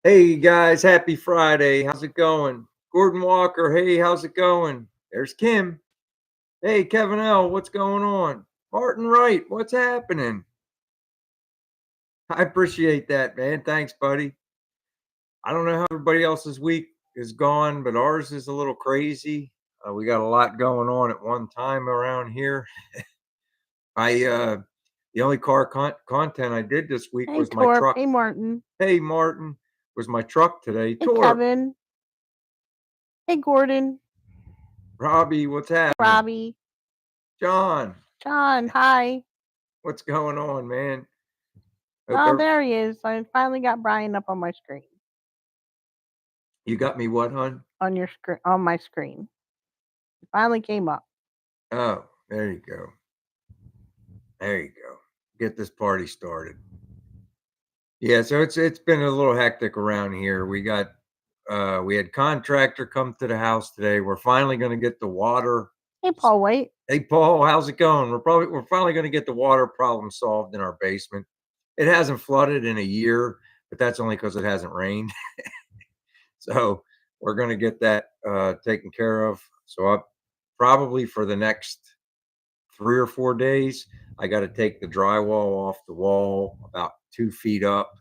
Hey guys, happy Friday. How's it going? Gordon Walker, hey, how's it going? There's Kim. Hey, Kevin L, what's going on? Martin Wright, what's happening? I appreciate that, man. Thanks, buddy. I don't know how everybody else's week is gone, but ours is a little crazy. We got a lot going on at one time around here. I The only car content I did this week Hey, was my Torp. truck. Hey, Martin. Hey, Martin, was my truck today. Hey, Torp, Kevin. Hey, Gordon. Robbie, what's Hey, happening? Robbie. John, John. Hi. what's going on, man? Hope Oh, there he is. I finally got Brian up on my screen. you got me what, hon? On your screen. On my screen. It finally came up. Oh, there you go. There you go. Get this party started. Yeah, so it's been a little hectic around here. We had contractor come to the house today. We're finally going to get the water. Hey, Paul White. Hey Paul, how's it going? We're finally going to get the water problem solved in our basement. It hasn't flooded in a year, but that's only because it hasn't rained. So we're going to get that taken care of. So I probably for the next 3 or 4 days, I got to take the drywall off the wall about 2 feet up.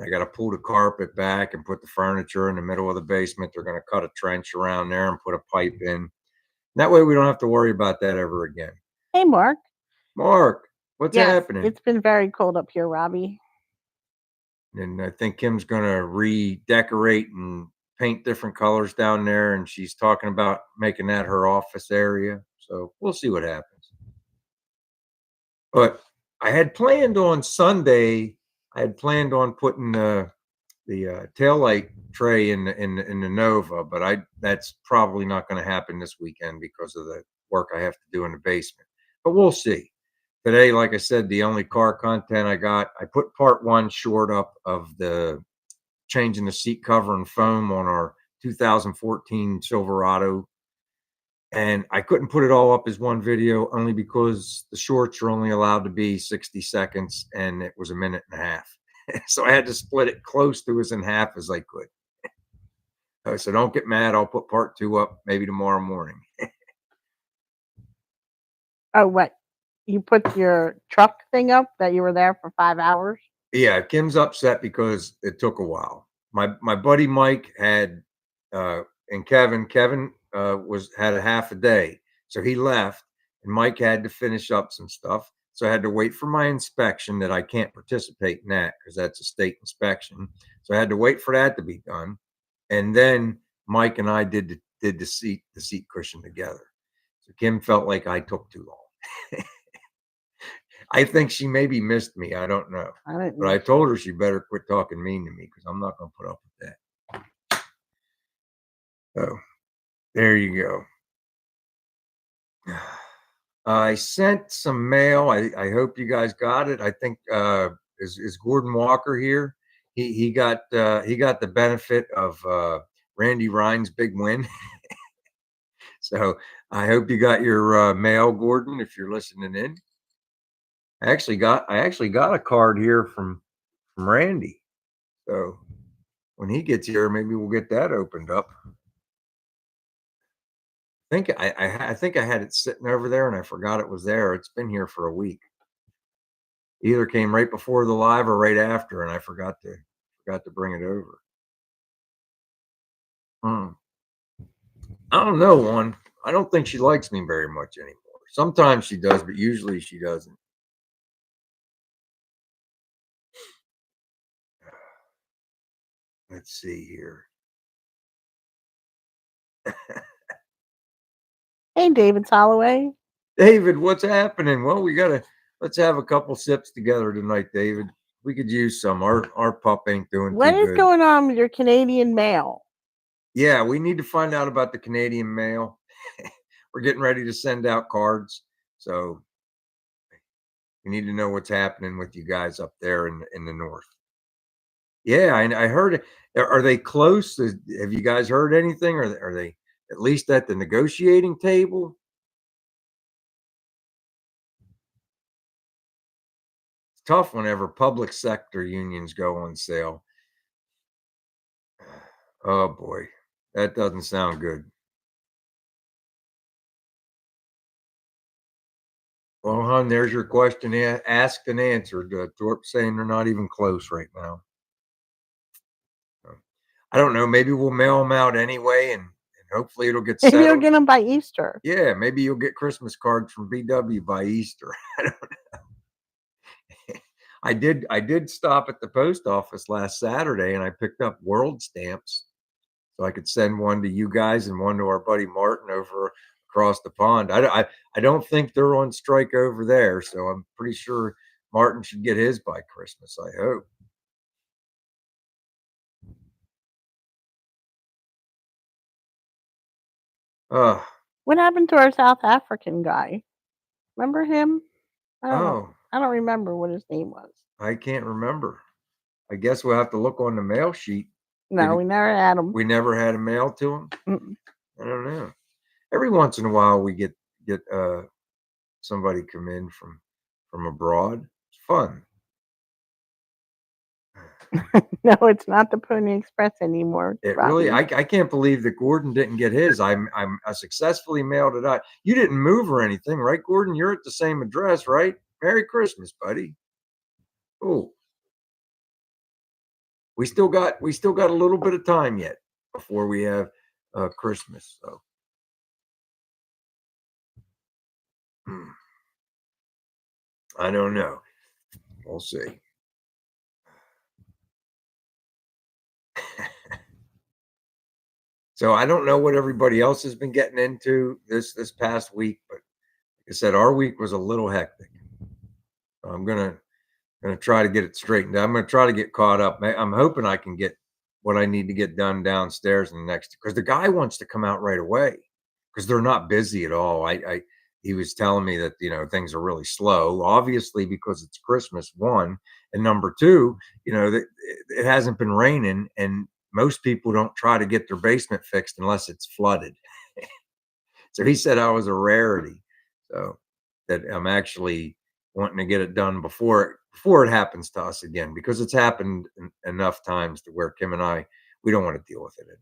I got to pull the carpet back and put the furniture in the middle of the basement. They're going to cut a trench around there and put a pipe in. That way we don't have to worry about that ever again. Hey, Mark. Mark, what's Yes, happening? it's been very cold up here, Robbie. And I think Kim's going to redecorate and paint different colors down there. And she's talking about making that her office area. So we'll see what happens. But I had planned on Sunday, I had planned on putting the tail light tray in the Nova, but I that's probably not going to happen this weekend because of the work I have to do in the basement. But we'll see. Today, like I said, the only car content I got, I put part one short up of the changing the seat cover and foam on our 2014 Silverado. And I couldn't put it all up as one video only because the shorts are only allowed to be 60 seconds and it was a minute and a half. So I had to split it close to as in half as I could. So don't get mad. I'll put part two up maybe tomorrow morning. Oh, what? You put your truck thing up that you were there for 5 hours? Yeah, Kim's upset because it took a while. My buddy Mike had and Kevin was had a half a day. So he left and Mike had to finish up some stuff. So I had to wait for my inspection that I can't participate in that because that's a state inspection. So I had to wait for that to be done. And then Mike and I did the seat cushion together. So Kim felt like I took too long. I think she maybe missed me. I don't know. I didn't But I miss told her she better quit talking mean to me because I'm not going to put up with that. So there you go. I sent some mail. I hope you guys got it. I think is Gordon Walker here. He got the benefit of Randy Ryan's big win. So I hope you got your mail, Gordon, if you're listening in. I actually got a card here from Randy. So when he gets here, maybe we'll get that opened up. I think I had it sitting over there and I forgot it was there. It's been here for a week. Either came right before the live or right after, and I forgot to bring it over. Hmm. I don't know one. I don't think she likes me very much anymore. Sometimes she does, but usually she doesn't. Let's see here. Hey, David Holloway. David, what's happening? Well, let's have a couple sips together tonight, David. We could use some. Our pup ain't doing What too is good. going on with your Canadian mail? Yeah, we need to find out about the Canadian mail. We're getting ready to send out cards, so we need to know what's happening with you guys up there in the north. Yeah, I heard it. Are they close? Have you guys heard anything? Are they at least at the negotiating table? It's tough whenever public sector unions go on sale. Oh boy, that doesn't sound good. Well, hon, there's your question asked and answered. Thorpe's saying they're not even close right now. So, I don't know. Maybe we'll mail them out anyway, and hopefully it'll get Maybe you'll settled. get them by Easter. Yeah, maybe you'll get Christmas cards from BW by Easter. I don't I did stop at the post office last Saturday and I picked up world stamps so I could send one to you guys and one to our buddy Martin over across the pond. I don't think they're on strike over there, so I'm pretty sure Martin should get his by Christmas, I hope. Uh, What happened to our South African guy? Remember him? I don't know. oh, I don't remember what his name was. I can't remember. I guess we'll have to look on the mail sheet. Did No, he, we never had him. we never had a mail to him? Mm-mm. I don't know. Every once in a while we get somebody come in from abroad. It's fun. No, it's not the Pony Express anymore, It really Robbie. I can't believe that Gordon didn't get his. I successfully mailed it out. You didn't move or anything, right, Gordon? You're at the same address, right? Merry Christmas, buddy. Oh, we still got a little bit of time yet before we have Christmas. So I don't know. We'll see. So I don't know what everybody else has been getting into this past week, but like I said, our week was a little hectic. So I'm gonna try to get it straightened out. I'm gonna try to get caught up. I'm hoping I can get what I need to get done downstairs in the next because the guy wants to come out right away because they're not busy at all. I he was telling me that things are really slow, obviously because it's Christmas, one, and number two, that it hasn't been raining and most people don't try to get their basement fixed unless it's flooded. So he said I was a rarity. So that I'm actually wanting to get it done before it happens to us again because it's happened enough times to where Kim and we don't want to deal with it anymore.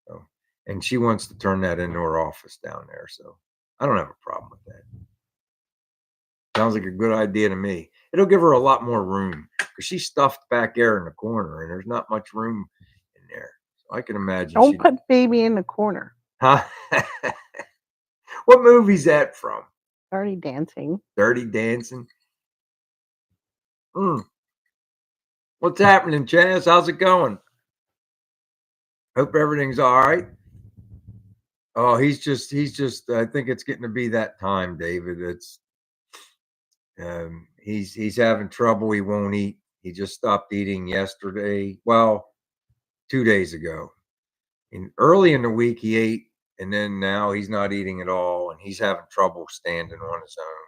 So, and she wants to turn that into her office down there. So I don't have a problem with that. Sounds like a good idea to me. It'll give her a lot more room because she's stuffed back there in the corner and there's not much room in there. So I can imagine Don't she. put baby in the corner. Huh? What movie's that from? Dirty Dancing. Dirty Dancing. Mm. What's happening, Chaz? How's it going? Hope everything's all right. Oh, he's just. I think it's getting to be that time, David. He's having trouble. He won't eat. He just stopped eating yesterday. Well, 2 days ago. And early in the week he ate, and then now he's not eating at all, and he's having trouble standing on his own.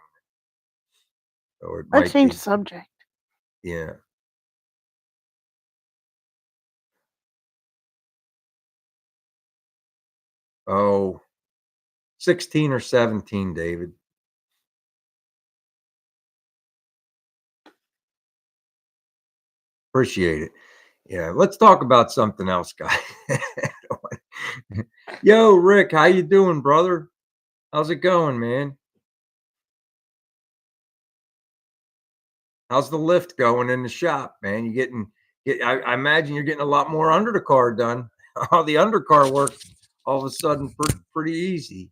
So it Let's might change be, subject. yeah. Oh, 16 or 17, David. Appreciate it. Yeah, let's talk about something else, guys. Yo, Rick, how you doing, brother? How's it going, man? How's the lift going in the shop, man? I imagine you're getting a lot more under the car done. All the undercar work all of a sudden pretty easy.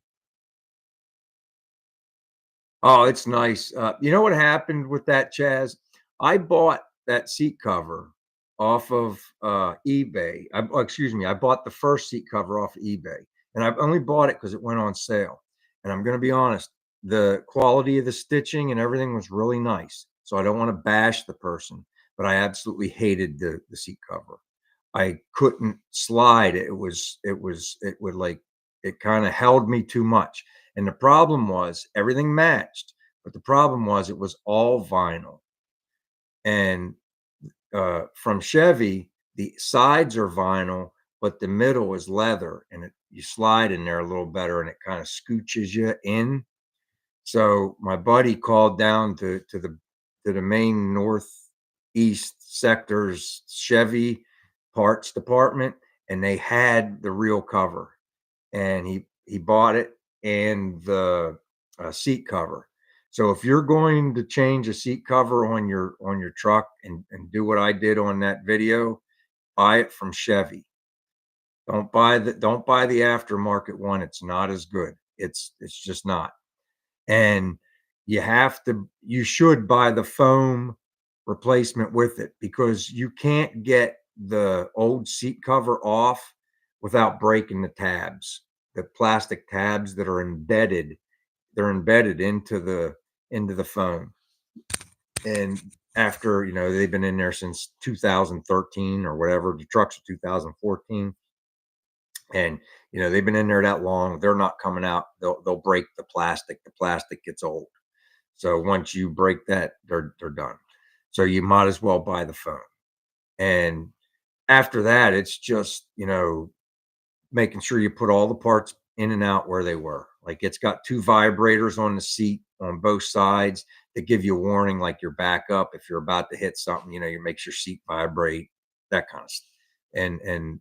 Oh, it's nice. You know what happened with that, Chaz? I bought that seat cover off of eBay. Excuse me, I bought the first seat cover off of eBay, and I've only bought it because it went on sale. And I'm going to be honest, the quality of the stitching and everything was really nice. So I don't want to bash the person, but I absolutely hated the seat cover. I couldn't slide. It kind of held me too much. And the problem was everything matched, but the problem was it was all vinyl. And from Chevy, the sides are vinyl, but the middle is leather, and you slide in there a little better, and it kind of scooches you in. So my buddy called down to the main northeast sector's Chevy parts department, and they had the real cover, and he bought it and the seat cover. So if you're going to change a seat cover on your truck and do what I did on that video, buy it from Chevy. Don't buy the aftermarket one. It's not as good. It's just not. And you should buy the foam replacement with it, because you can't get the old seat cover off without breaking the tabs. The plastic tabs that are embedded, they're embedded into the foam. And after, they've been in there since 2013 or whatever. The trucks are 2014. And they've been in there that long. They're not coming out. They'll break the plastic. The plastic gets old. So once you break that, they're done. So you might as well buy the foam. And after that, it's just, making sure you put all the parts in and out where they were. Like, it's got two vibrators on the seat on both sides that give you a warning, like you're back up if you're about to hit something. You makes your seat vibrate, that kind of stuff. And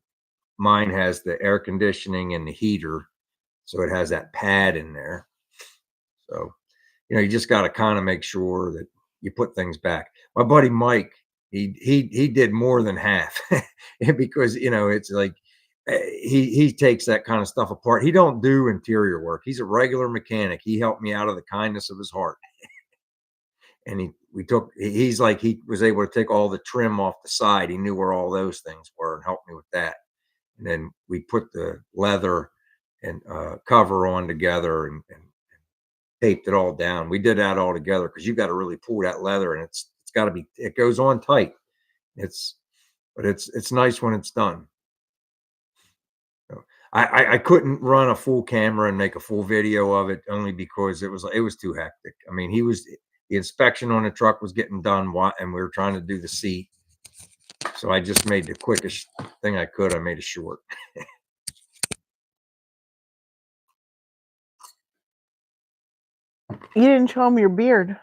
mine has the air conditioning and the heater, so it has that pad in there. So you just got to kind of make sure that you put things back. My buddy Mike, he did more than half because it's like he takes that kind of stuff apart. He don't do interior work. He's a regular mechanic. He helped me out of the kindness of his heart, and he's like, he was able to take all the trim off the side. He knew where all those things were and helped me with that. And then we put the leather and cover on together and taped it all down. We did that all together because you got to really pull that leather, and it's got to be, it goes on tight. But it's nice when it's done. So I couldn't run a full camera and make a full video of it, only because it was too hectic. I mean, the inspection on the truck was getting done, and we were trying to do the seat. So I just made the quickest thing I could. I made it short. You didn't show him your beard.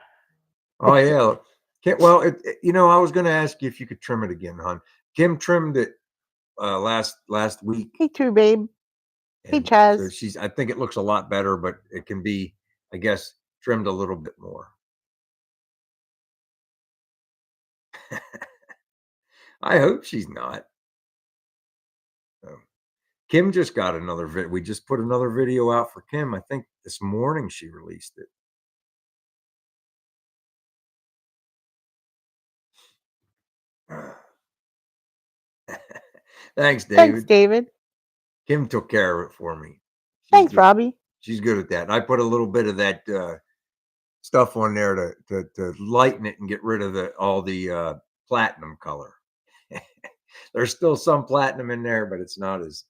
Oh yeah. Well, I was going to ask you if you could trim it again, hon. Kim trimmed it last week. Hey, too, babe. Hey, And so Chaz. I think it looks a lot better, but it can be, I guess, trimmed a little bit more. I hope she's not. So, Kim just got another video. We just put another video out for Kim. I think this morning she released it. Thanks, David. Thanks, David. Kim took care of it for me. Thanks, Robbie. She's good at that. And I put a little bit of that stuff on there to lighten it and get rid of all the platinum color. There's still some platinum in there, but it's not as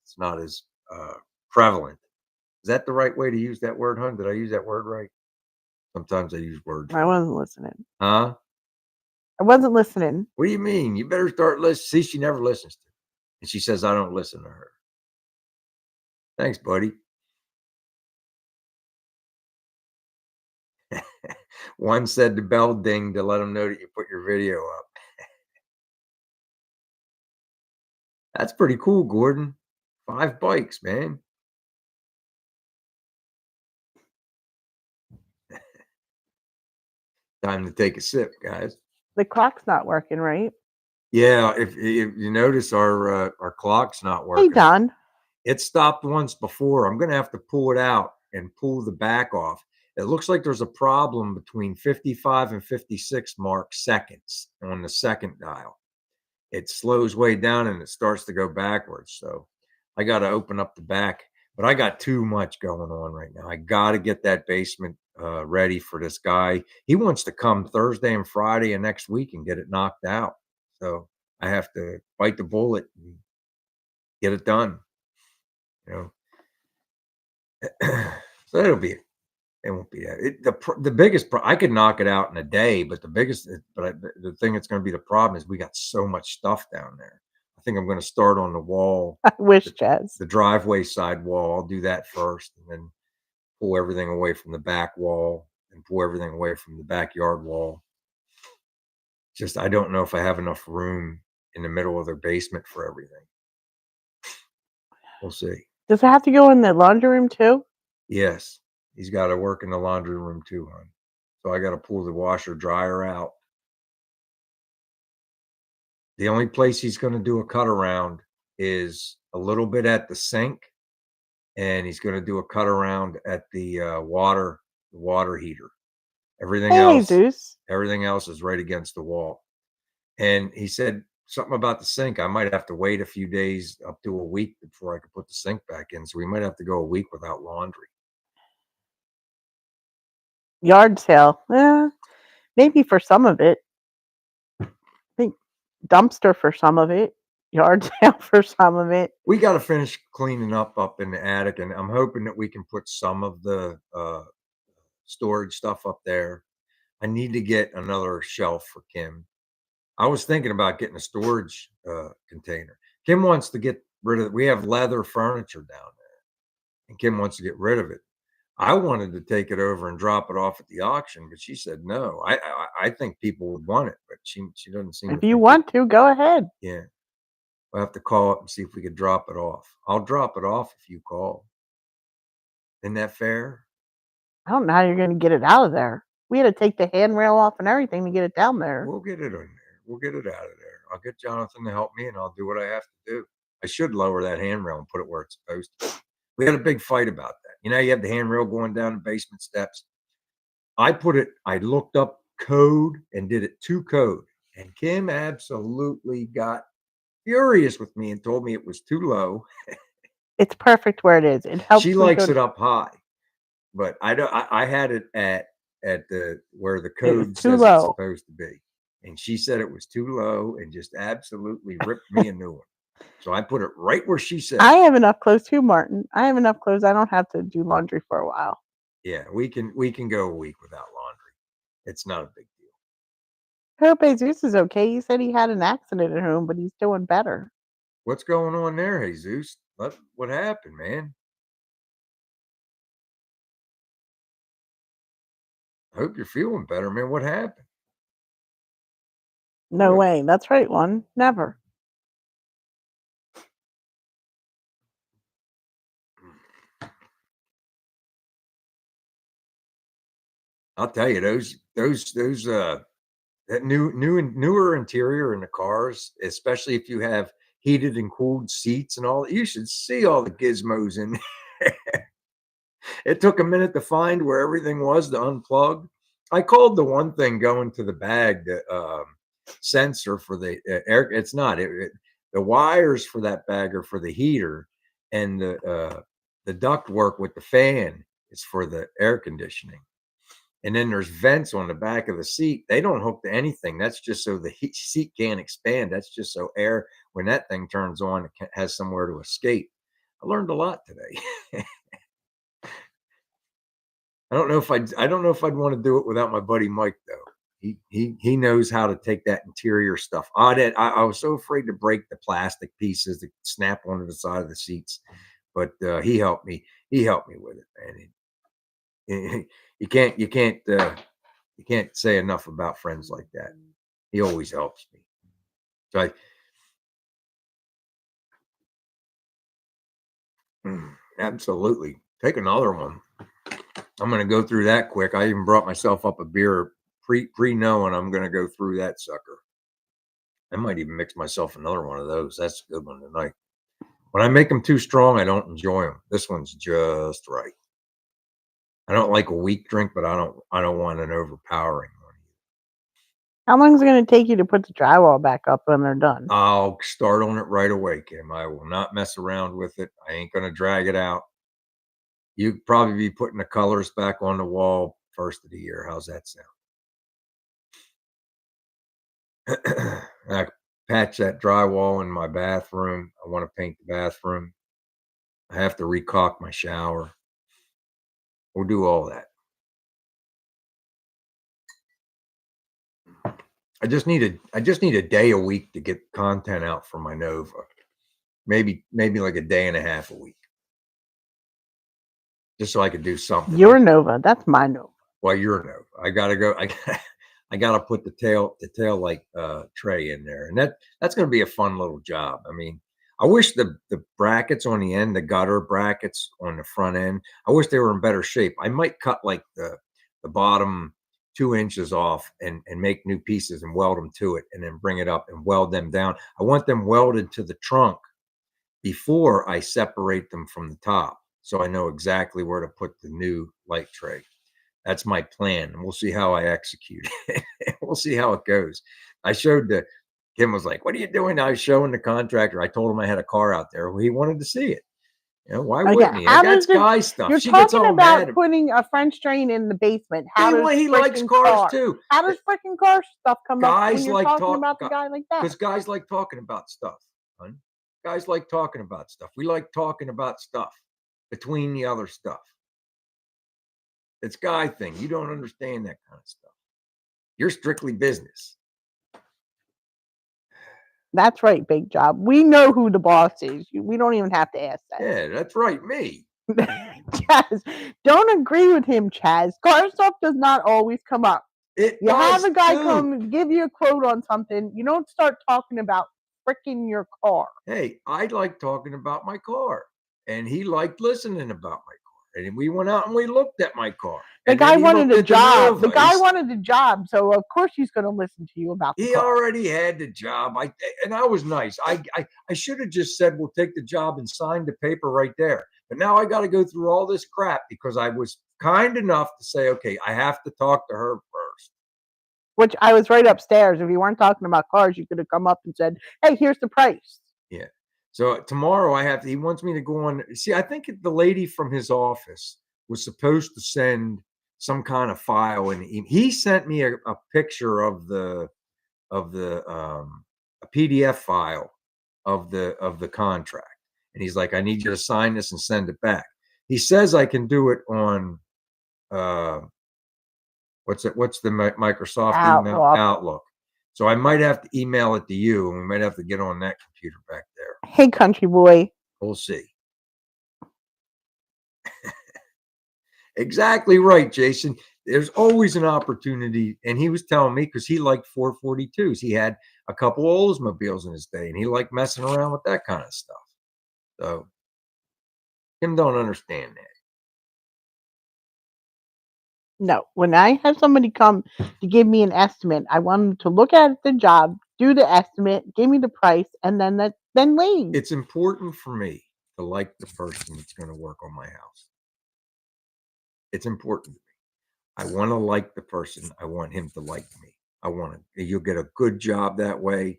prevalent. Is that the right way to use that word, hon? Did I use that word right? Sometimes I use words. I wasn't listening. Huh? I wasn't listening. What do you mean? You better start listening. See, she never listens to me. And she says I don't listen to her. Thanks, buddy. One said the bell ding to let them know that you put your video up. That's pretty cool, Gordon. 5 bikes, man. Time to take a sip, guys. The clock's not working, right? Yeah, if you notice, our clock's not working. Hey, Don. It stopped once before. I'm going to have to pull it out and pull the back off. It looks like there's a problem between 55 and 56 mark seconds on the second dial. It slows way down and it starts to go backwards. So I got to open up the back, but I got too much going on right now. I got to get that basement ready for this guy. He wants to come Thursday and Friday and next week and get it knocked out. So I have to bite the bullet and get it done. So it'll be, it won't be that. The biggest, I could knock it out in a day, but the thing that's going to be the problem is we got so much stuff down there. I think I'm going to start on the wall. I wish, Chaz. The driveway side wall. I'll do that first, and then pull everything away from the back wall and pull everything away from the backyard wall. Just, I don't know if I have enough room in the middle of the basement for everything. We'll see. Does it have to go in the laundry room too? Yes, he's got to work in the laundry room too, hon. So I got to pull the washer dryer out. The only place he's going to do a cut around is a little bit at the sink, and he's going to do a cut around at the water heater. Everything Hey, else, Jesus. everything else is right against the wall. And he said something about the sink. I might have to wait a few days up to a week before I could put the sink back in. So we might have to go a week without laundry. Yard sale. Maybe for some of it. I think dumpster for some of it. Yard sale for some of it. We got to finish cleaning up in the attic, and I'm hoping that we can put some of the storage stuff up there. I need to get another shelf for Kim. I was thinking about getting a storage container. Kim wants to get rid of it. We have leather furniture down there, and Kim wants to get rid of it. I wanted to take it over and drop it off at the auction, but she said no. I think people would want it, but she doesn't seem to If you think want to, go ahead. yeah. We'll have to call up and see if we could drop it off. I'll drop it off if you call. Isn't that fair? I don't know how you're going to get it out of there. We had to take the handrail off and everything to get it down there. We'll get it in there. We'll get it out of there. I'll get Jonathan to help me, and I'll do what I have to do. I should lower that handrail and put it where it's supposed to be. We had a big fight about that. You know, you have the handrail going down the basement steps. I looked up code and did it to code. And Kim absolutely got furious with me and told me it was too low. It's perfect where it is. It helps. She likes it up high, but I had it at the where the code says it's supposed to be, and she said it was too low and just absolutely ripped me a new one. So I put it right where she said. I have enough clothes too, Martin. I have enough clothes. I don't have to do laundry for a while. Yeah, we can go a week without laundry. It's not a big deal. I hope Jesus is okay. He said he had an accident at home, but he's doing better. What's going on there, Jesus? What happened, man? I hope you're feeling better, man. What happened? No way. That's right, one. Never. I'll tell you, that newer interior in the cars, especially if you have heated and cooled seats and all, you should see all the gizmos in there. It took a minute to find where everything was to unplug. I called the one thing going to the bag, the sensor for the air. It's not the wires for that bag are for the heater, and the duct work with the fan is for the air conditioning. And then there's vents on the back of the seat. They don't hook to anything. That's just so the seat can't expand. That's just so air, when that thing turns on, it has somewhere to escape. I learned a lot today. I don't know if I'd want to do it without my buddy Mike though. He knows how to take that interior stuff. I was so afraid to break the plastic pieces that snap onto the side of the seats, but he helped me. He helped me with it, man. You can't say enough about friends like that. He always helps me. So absolutely take another one. I'm going to go through that quick. I even brought myself up a beer pre knowing I'm going to go through that sucker. I might even mix myself another one of those. That's a good one tonight. When I make them too strong, I don't enjoy them. This one's just right. I don't like a weak drink, but I don't want an overpowering one. How long is it going to take you to put the drywall back up when they're done? I'll start on it right away, Kim. I will not mess around with it. I ain't going to drag it out. You'd probably be putting the colors back on the wall first of the year. How's that sound? I patch that drywall in my bathroom. I want to paint the bathroom. I have to recaulk my shower. We'll do all that. I just need a day a week to get content out for my Nova. Maybe like a day and a half a week. Just so I could do something. Your Nova, that's my Nova. Well, your Nova. I gotta go. I gotta put the tail light tray in there, and that's gonna be a fun little job. I mean, I wish the brackets on the end, the gutter brackets on the front end, I wish they were in better shape. I might cut like the bottom 2 inches off and make new pieces and weld them to it and then bring it up and weld them down. I want them welded to the trunk before I separate them from the top, so I know exactly where to put the new light tray. That's my plan, and we'll see how I execute it. We'll see how it goes. I showed the Kim was like, "What are you doing?" I was showing the contractor. I told him I had a car out there. Well, he wanted to see it. Why Okay, wouldn't he? how That's does it? guy stuff. You're She gets talking all about mad. putting a French drain in the basement. How does He likes freaking cars car? too. How does freaking car stuff come up when Guys you're like talking talk about the guy like that? because guys like talking about stuff. Hun. Guys like talking about stuff. We like talking about stuff between the other stuff. It's guy thing. You don't understand that kind of stuff. You're strictly business. That's right, Big Job. We know who the boss is. We don't even have to ask that. Yeah, that's right, me. Chaz, don't agree with him, Chaz. Car stuff does not always come up. You have a guy come give you a quote on something. You don't start talking about freaking your car. Hey, I like talking about my car, and he liked listening about my car. And we went out and we looked at my car. The And guy then he wanted looked a at the job. The Nova. guy wanted a job, so of course he's going to listen to you about the He car. already had the job. And I was nice. I should have just said, "We'll take the job," and signed the paper right there. But now I got to go through all this crap because I was kind enough to say, "Okay, I have to talk to her first." Which I was right upstairs. If you weren't talking about cars, you could have come up and said, "Hey, here's the price." Yeah. So tomorrow he wants me to go on. See, I think the lady from his office was supposed to send some kind of file and he sent me a picture of a PDF file of the contract. And he's like, "I need you to sign this and send it back." He says I can do it on uh what's the Microsoft email Outlook. So I might have to email it to you and we might have to get on that computer back there. Hey, country boy. We'll see. Exactly right, Jason. There's always an opportunity. And he was telling me because he liked 442s. He had a couple Oldsmobiles in his day and he liked messing around with that kind of stuff. So him don't understand that. No, when I have somebody come to give me an estimate, I want them to look at the job, do the estimate, give me the price, and then leave. It's important for me to like the person that's going to work on my house. It's important to me. I want to like the person. I want him to like me. You'll get a good job that way.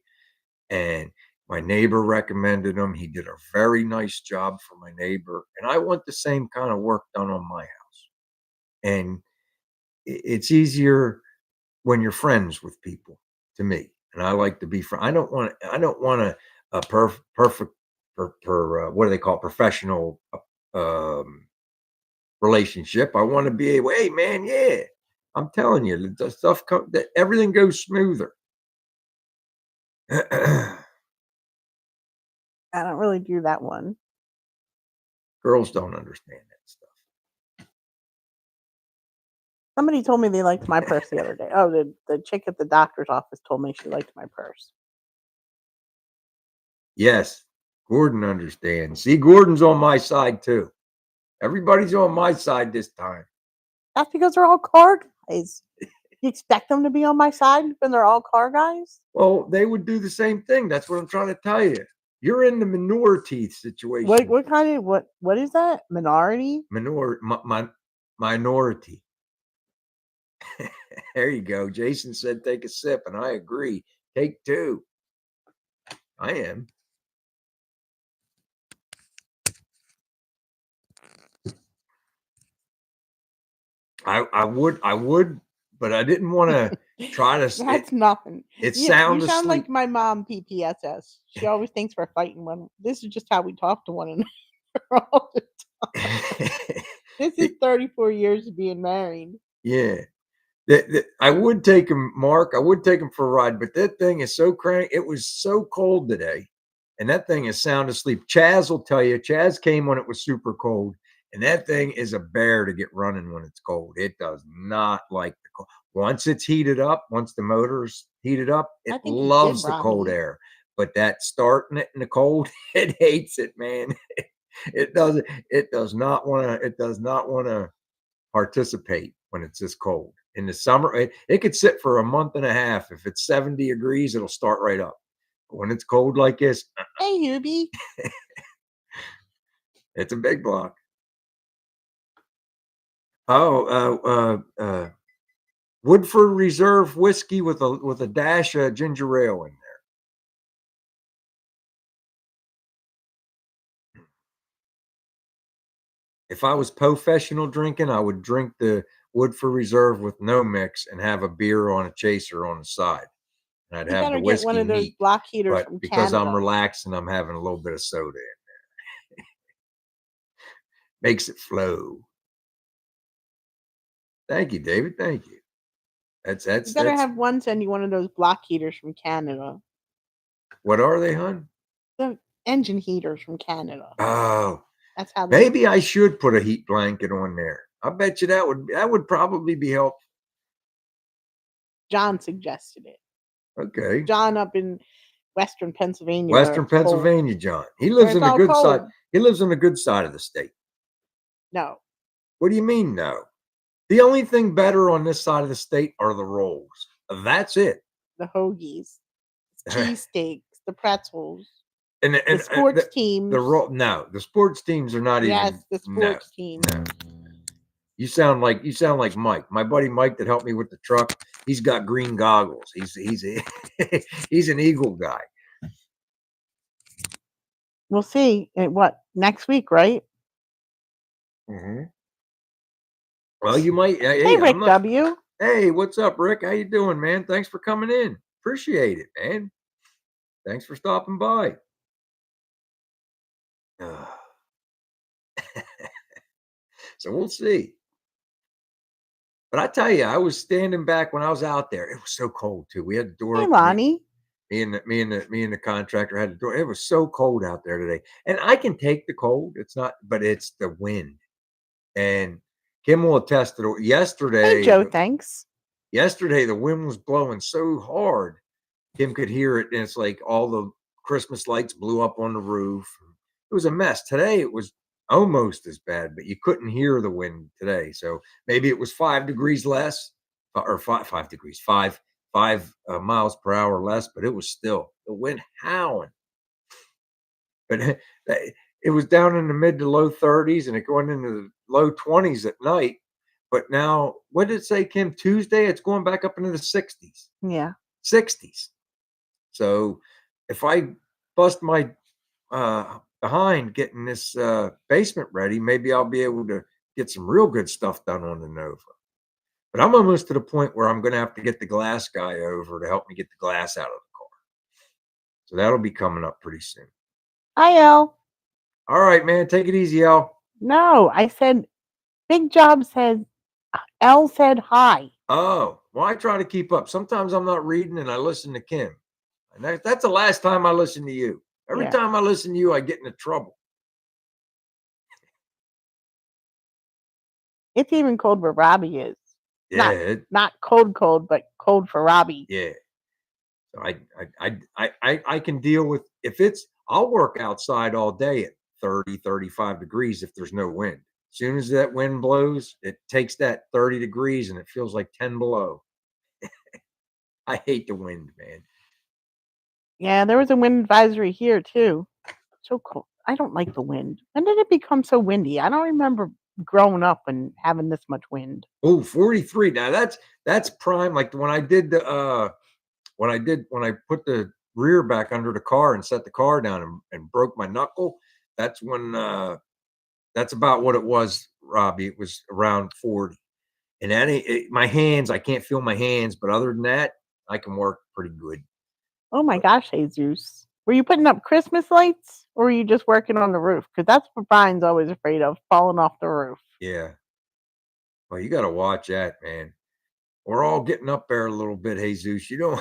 And my neighbor recommended him. He did a very nice job for my neighbor. And I want the same kind of work done on my house. And it's easier when you're friends with people, to me. And I like to be friends. I don't want a perfect what do they call it? Professional relationship. I want to be able, hey man, yeah. I'm telling you, the stuff that everything goes smoother. I don't really do that one. Girls don't understand that stuff. Somebody told me they liked my purse the other day. Oh, the chick at the doctor's office told me she liked my purse. Yes, Gordon understands. See, Gordon's on my side too. Everybody's on my side this time. That's because they're all car guys. You expect them to be on my side when they're all car guys? Well, they would do the same thing. That's what I'm trying to tell you. You're in the minority situation. What kind of what is that? Minority? Minority. There you go. Jason said take a sip, and I agree. Take two. I am. I would, but I didn't want to try to. That's nothing. It You sound like my mom, PPSS. She always thinks we're fighting when this is just how we talk to one another all the time. This is 34 years of being married. Yeah. I would take him, Mark. I would take him for a ride, but that thing is so cranky. It was so cold today, and that thing is sound asleep. Chaz will tell you. Chaz came when it was super cold, and that thing is a bear to get running when it's cold. It does not like the cold. Once it's heated up, once the motor's heated up, it loves the cold air. but that starting it in the cold, it hates it, man. It doesn't. It does not want to. It does not want to participate when it's this cold. In the summer, it could sit for a month and a half. If it's 70 degrees, it'll start right up. But when it's cold like this, hey, Hubie, it's a big block. Oh, Woodford Reserve whiskey with a dash of ginger ale in there. If I was professional drinking, I would drink the Woodford Reserve with no mix and have a beer on a chaser on the side. And I'd you have the better get one whiskey of those neat. block heaters But from because Canada. I'm relaxing, I'm having a little bit of soda in there. Makes it flow. Thank you, David. Thank you. You better have one send you one of those block heaters from Canada. What are they, hon? The engine heaters from Canada. Oh, that's how. Maybe I should put a heat blanket on there. I bet you that would probably be helpful. John suggested it. Okay. John up in Western Pennsylvania. Western Pennsylvania, John. He lives on the good side. He lives on the good side of the state. No. What do you mean, no? The only thing better on this side of the state are the rolls. That's it. The hoagies, cheesesteaks, the pretzels, and the sports teams. The sports teams are not even. Yes, the sports teams. No. You sound like Mike. My buddy Mike that helped me with the truck. He's got green goggles. He's he's an Eagle guy. We'll see. What next week, right? Mm-hmm. Well, you might. Hey, Rick W. Hey, what's up, Rick? How you doing, man? Thanks for coming in. Appreciate it, man. Thanks for stopping by. So we'll see. But I tell you, I was standing back when I was out there. It was so cold too. We had the door. Hey, Lonnie. Me and the contractor had the door. It was so cold out there today, and I can take the cold. It's not, but it's the wind. And Kim will attest to it. Yesterday. Hey, Joe. Thanks. Yesterday, the wind was blowing so hard, Kim could hear it, and it's like all the Christmas lights blew up on the roof. It was a mess. Today, it was almost as bad, but you couldn't hear the wind today. So maybe it was 5 degrees less, or 5 miles per hour less, but it was still the wind howling. But it was down in the mid to low 30s, and it going into the low 20s at night. But now, what did it say, Kim? Tuesday, it's going back up into the 60s. Yeah, 60s. So if I bust my behind getting this basement ready, maybe I'll be able to get some real good stuff done on the Nova. But I'm almost to the point where I'm going to have to get the glass guy over to help me get the glass out of the car. So that'll be coming up pretty soon. Hi, El. All right, man. Take it easy, El. No, I said Big Job said El said hi. Oh, well, I try to keep up. Sometimes I'm not reading and I listen to Kim. And that's the last time I listen to you. Every time I listen to you, I get into trouble. It's even cold where Robbie is. Yeah. Not cold, but cold for Robbie. Yeah. So I can deal with I'll work outside all day at 30, 35 degrees if there's no wind. As soon as that wind blows, it takes that 30 degrees and it feels like 10 below. I hate the wind, man. Yeah, there was a wind advisory here too. So cold. I don't like the wind. When did it become so windy? I don't remember growing up and having this much wind. Oh, 43. Now that's prime. Like when I did the when I put the rear back under the car and set the car down and broke my knuckle, that's when that's about what it was, Robbie. It was around 40. And my hands, I can't feel my hands, but other than that, I can work pretty good. Oh my gosh, Jesus. Were you putting up Christmas lights or were you just working on the roof? Because that's what Brian's always afraid of, falling off the roof. Yeah. Well, you got to watch that, man. We're all getting up there a little bit, Jesus. You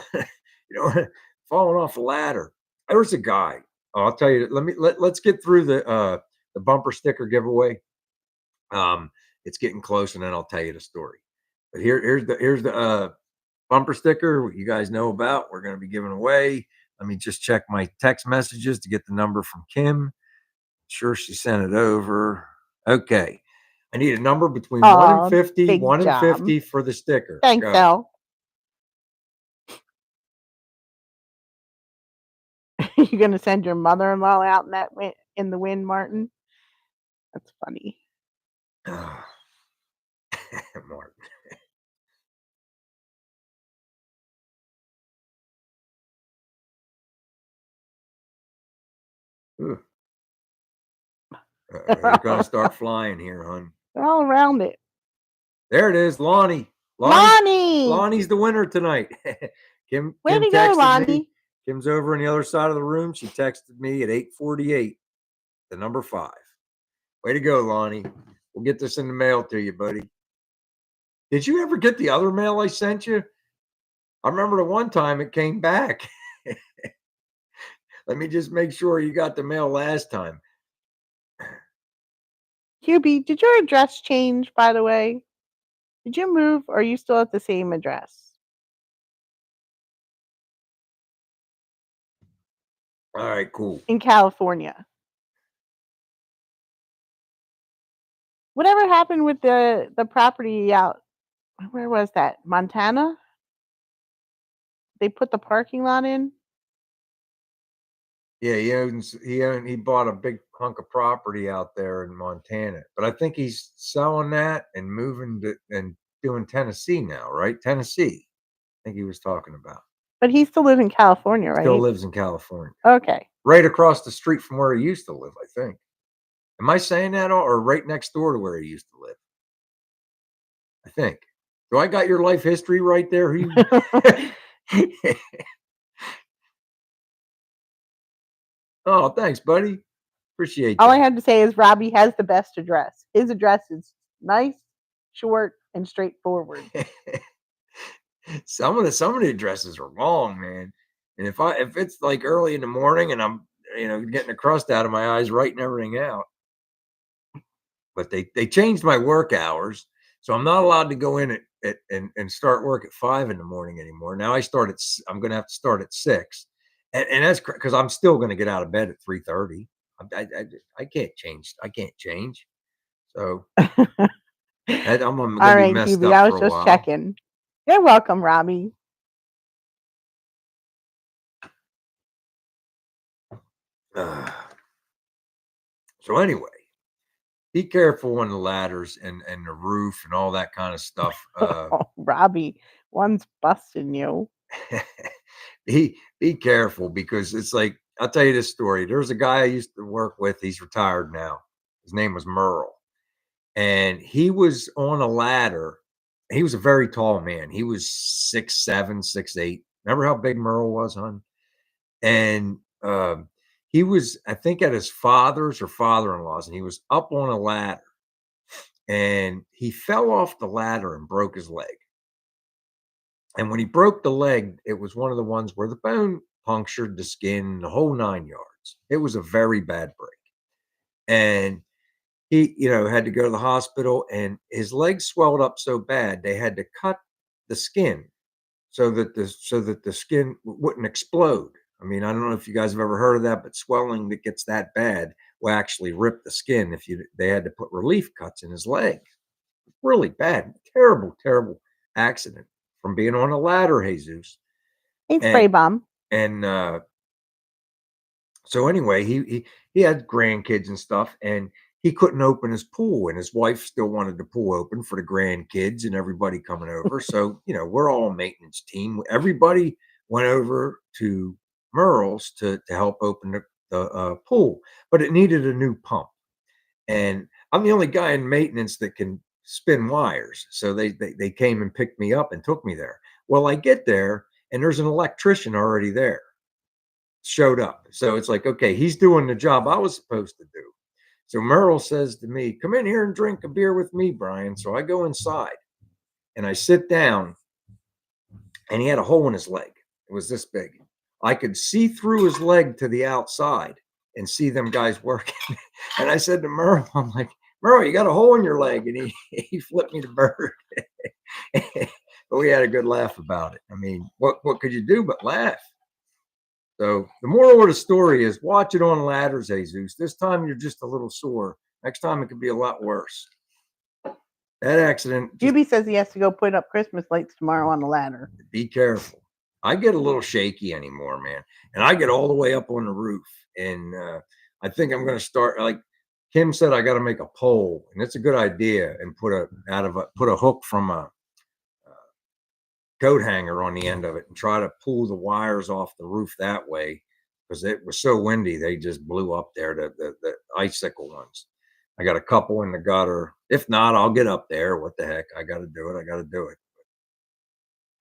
don't falling off a ladder. There's a guy. Oh, I'll tell you. Let's get through the bumper sticker giveaway. It's getting close, and then I'll tell you the story. But here's the bumper sticker you guys know about. We're going to be giving away Let me just check my text messages to get the number from Kim. Sure, she sent it over. Okay. I need a number between 1 and 50, big 1 and job. 50 for the sticker. Thanks, Go. Al. You're gonna send your mother-in-law out in the wind, Martin? That's funny. Martin. They're gonna start flying here, hon. They're all around it. There it is, Lonnie. Lonnie's the winner tonight. Kim texted Lonnie. me. Kim's over on the other side of the room. She texted me at 8:48, the number 5. Way to go, Lonnie. We'll get this in the mail to you, buddy. Did you ever get the other mail I sent you? I remember the one time it came back. Let me just make sure you got the mail last time. Hubie, did your address change, by the way? Did you move, or are you still at the same address? All right, cool. In California. Whatever happened with the property out? Where was that? Montana? They put the parking lot in? Yeah, he bought a big hunk of property out there in Montana, but I think he's selling that and moving to and doing Tennessee now, right? Tennessee, I think he was talking about. But he still lives in California, right? Still lives in California. Okay. Right across the street from where he used to live, I think. Am I saying that, or right next door to where he used to live? I think. Do I got your life history right there? Oh, thanks, buddy. Appreciate All that. I have to say is Robbie has the best address. His address is nice, short, and straightforward. Some of the addresses are long, man. And if it's like early in the morning and I'm getting the crust out of my eyes, writing everything out. But they changed my work hours, so I'm not allowed to go in and start work at 5 in the morning anymore. Now I'm going to have to start at 6, and that's because I'm still going to get out of bed at 3:30. I can't change. I can't change. So I'm going to be messed up I for was a just while. checking. You're welcome, Robbie. So anyway, be careful on the ladders and the roof and all that kind of stuff. Robbie, one's busting you. Be careful, because it's like, I'll tell you this story. There's a guy I used to work with. He's retired now. His name was Merle, and he was on a ladder. He was a very tall man. He was 6'7", 6'8". Remember how big Merle was, hon? And he was, I think, at his father's or father-in-law's, and he was up on a ladder, and he fell off the ladder and broke his leg. And when he broke the leg, it was one of the ones where the bone punctured the skin, the whole 9 yards. It was a very bad break. And he, had to go to the hospital, and his leg swelled up so bad they had to cut the skin so that the skin wouldn't explode. I mean, I don't know if you guys have ever heard of that, but swelling that gets that bad will actually rip the skin if they had to put relief cuts in his leg. Really bad, terrible, terrible accident from being on a ladder, Jesus. Hey, spray bomb. And so anyway, he had grandkids and stuff, and he couldn't open his pool, and his wife still wanted the pool open for the grandkids and everybody coming over. So, we're all a maintenance team. Everybody went over to Merle's to help open the pool, but it needed a new pump. And I'm the only guy in maintenance that can spin wires. So they came and picked me up and took me there. Well, I get there, and there's an electrician already there. Showed up. So it's like, okay, he's doing the job I was supposed to do. So Merle says to me, "Come in here and drink a beer with me, Brian." So I go inside and I sit down, and he had a hole in his leg. It was this big. I could see through his leg to the outside and see them guys working. And I said to Merle, I'm like, "Merle, you got a hole in your leg." And he flipped me the bird. But we had a good laugh about it. I mean, what could you do but laugh? So the moral of the story is watch it on ladders, Jesus. This time you're just a little sore. Next time it could be a lot worse. That accident. Juby says he has to go put up Christmas lights tomorrow on the ladder. Be careful. I get a little shaky anymore, man, and I get all the way up on the roof, and I think I'm going to start. Like Kim said, I got to make a pole, and it's a good idea, and put a hook from a coat hanger on the end of it, and try to pull the wires off the roof that way, because it was so windy they just blew up there. The icicle ones. I got a couple in the gutter. If not, I'll get up there. What the heck? I got to do it. I got to do it.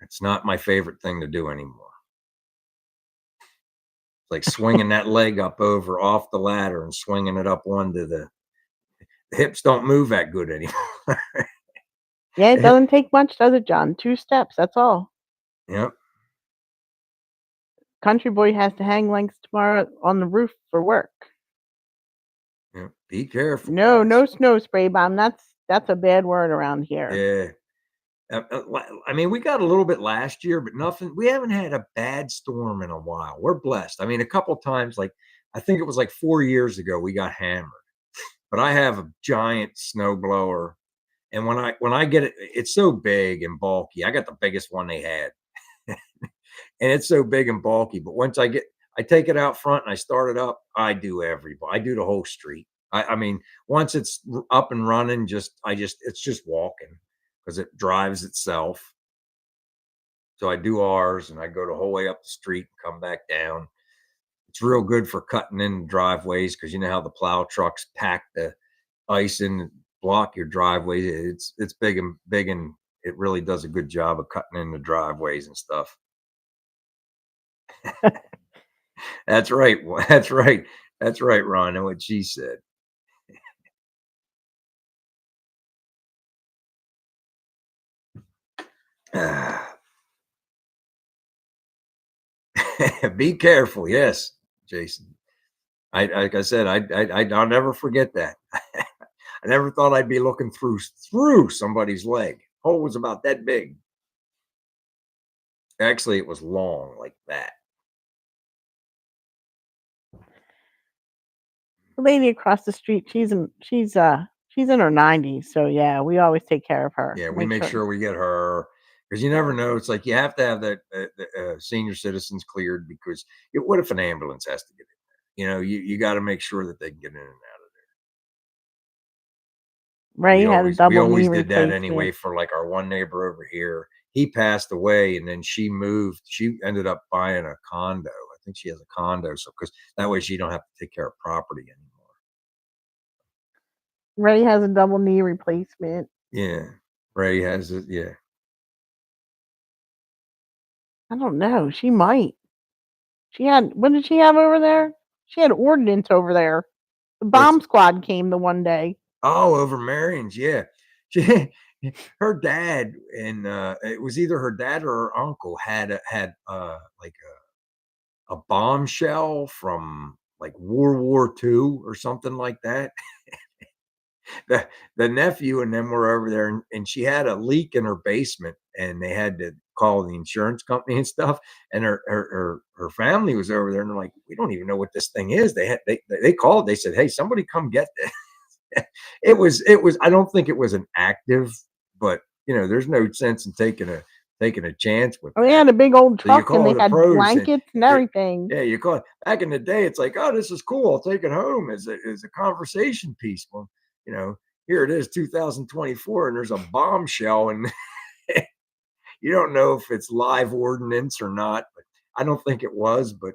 It's not my favorite thing to do anymore. It's like swinging that leg up over off the ladder and swinging it up onto the hips don't move that good anymore. Yeah, it doesn't take much, does it, John? 2 steps, that's all. Yep. Country boy has to hang lengths tomorrow on the roof for work. Yep. Be careful. No, guys. No snow spray bomb. That's a bad word around here. Yeah. I mean, we got a little bit last year, but nothing. We haven't had a bad storm in a while. We're blessed. I mean, a couple times, like I think it was like 4 years ago, we got hammered. But I have a giant snow blower, and when I get it, it's so big and bulky. I got the biggest one they had, and it's so big and bulky. But once I take it out front and I start it up, I do the whole street. I mean, once it's up and running, it's just walking because it drives itself. So I do ours, and I go the whole way up the street and come back down. It's real good for cutting in driveways because you know how the plow trucks pack the ice and block your driveway. It's big and it really does a good job of cutting in the driveways and stuff. That's right. That's right. That's right, Ron. And what she said. Be careful. Yes, Jason. Like I said, I'll never forget that. I never thought I'd be looking through somebody's leg. Hole was about that big. Actually, it was long like that. The lady across the street, she's in her 90s, so yeah, we always take care of her. Yeah, we make sure we get her because you never know. It's like you have to have that senior citizens cleared because what if an ambulance has to get in there? You know, you got to make sure that they can get in and out of there. Ray had a double knee replacement. We always did that anyway for like our one neighbor over here. He passed away, and then she moved. She ended up buying a condo. I think she has a condo, so because that way she don't have to take care of property anymore. Ray has a double knee replacement. Yeah, Ray has it. Yeah. I don't know. She might. What did she have over there? She had ordnance over there. The bomb squad came the one day. Oh, over Marion's, yeah. Her dad and it was either her dad or her uncle had like a bombshell from like World War II or something like that. The nephew and them were over there, and she had a leak in her basement, and they had to call the insurance company and stuff. And her family was over there, and they're like, "We don't even know what this thing is." They called. They said, "Hey, somebody come get this." It was. I don't think it was an active, but you know, there's no sense in taking a chance with. Oh, they had a big old truck, and they had blankets and everything. Yeah, you call it back in the day. It's like, oh, this is cool. I'll take it home as a conversation piece. Well, you know, here it is, 2024, and there's a bombshell, and you don't know if it's live ordnance or not. But I don't think it was. But